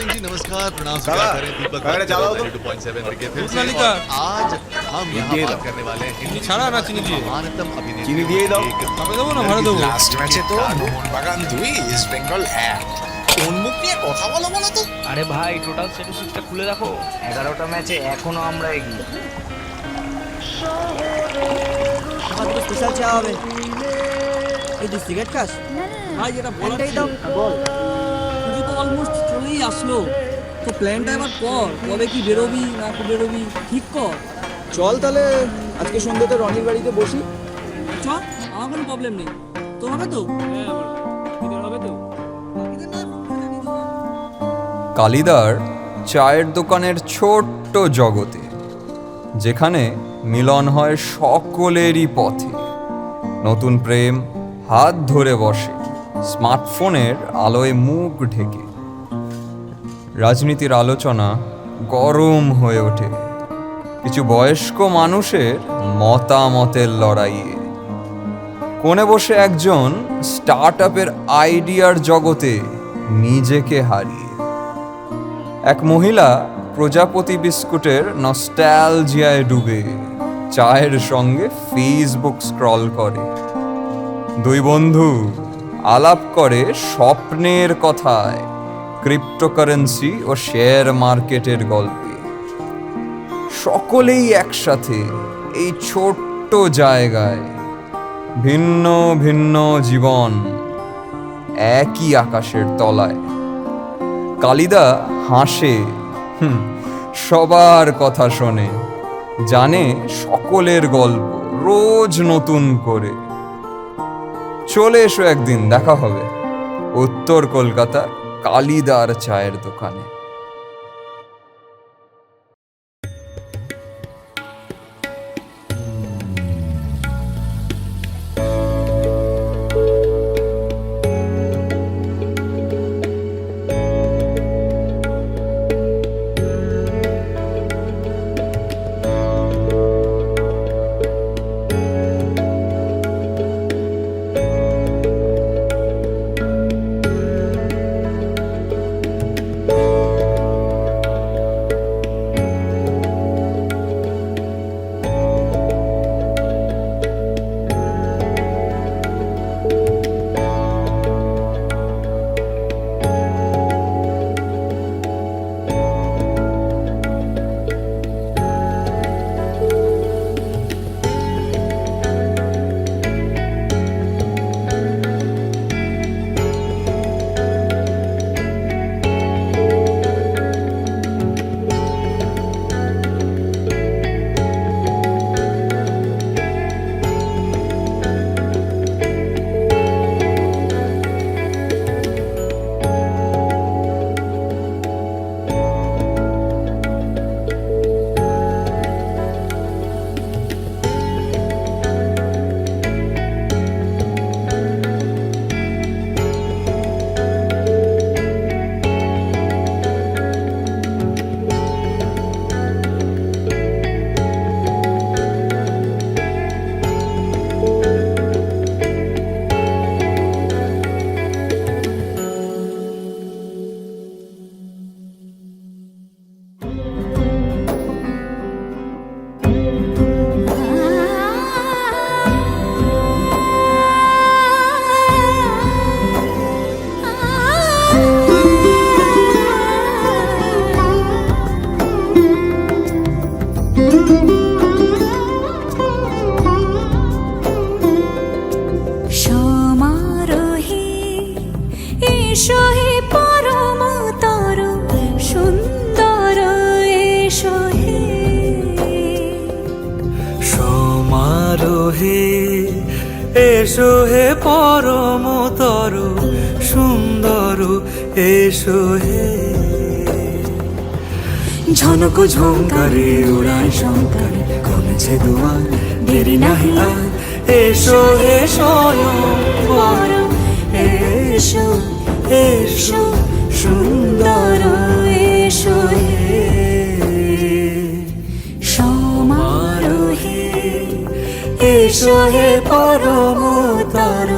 Morning जी, नमस्कार, प्रणाम दादा, करें। दीपक पकड़े चलाओ तो। 92.7 रेड एफएम से। नालिका। और आज हम यहाँ দিয়ে बात দাও। करने वाले हैं हिंदी ছাড়া না, सिनेमा চিনি की দিয়ে। महानतम अभिनेत्री চিনি দিয়েই দাও। एक চাপে দেবো না ভাড়া দেবো? লাস্ট ম্যাচে তো মোহনবাগান 2 ইস্ট বেঙ্গল 1। কোন মুখ নিয়ে কথা বলো বলো তো? আরে ভাই টোটাল স্ট্যাটিস্টিক্সটা খুলে দেখো, 11টা ম্যাচে এখনো আমরা এগিয়ে। আমার তো স্পেশাল চা হবে। এই তুই সিগারেট খাস? ভাই যেটা বলার একটাই ছিল, দাও। বল। পুজো তো অলমোস্ট চলেই আসলো, তো প্ল্যানটা এবার কর, কবে কি বেরোবি না কি বেরোবি ঠিক কর। চল তাহলে আজকে সন্ধ্যাতে রনির বাড়িতে বসি। চ, আমার কোনো প্রবলেম নেই, তোর হবে তো? হ্যাঁ হবে তো। বাকিদের না জানি তো। কালিদার চায়ের দোকানের ছোট্ট জগতে, যেখানে মিলন হয় সকলেরই পথে। নতুন প্রেম হাত ধরে বসে, স্মার্টফোনের আলোয় মুখ ঢেকে। রাজনীতির আলোচনা গরম হয়ে ওঠে কিছু বয়স্ক মানুষের মতামতের লড়াইয়ে। কোণে বসে একজন স্টার্ট আপের আইডিয়ার জগতে নিজেকে হারিয়ে। এক মহিলা প্রজাপতি বিস্কুটের নস্টালজিয়ায় ডুবে চায়ের সঙ্গে ফেসবুক স্ক্রল করে। দুই বন্ধু আলাপ করে স্বপ্নের কথায়, ক্রিপ্টোকারেন্সি ও শেয়ার মার্কেটের গল্পে। সকলেই একসাথে এই ছোট্ট জায়গায়, ভিন্ন ভিন্ন জীবন একই আকাশের তলায়। কালিদা হাসে, সবার কথা শোনে, জানে সকলের গল্প রোজ নতুন করে। চলে এসো একদিন, দেখা হবে উত্তর কলকাতার কালিদার চায়ের দোকানে। সমারোহে এসো হে পরমতর সুন্দর এসো হে। সমারোহে এসো হে পরমতর সুন্দর এসো হে। ঝনক ঝঙ্কারে উড়ায় শঙ্কারে কমেছে দুয়ার, দেরি নাহি আর এসো হে স্বয়ংবর। এসো এসো সুন্দর এসো হে। সমারোহে এসো হে পরমতর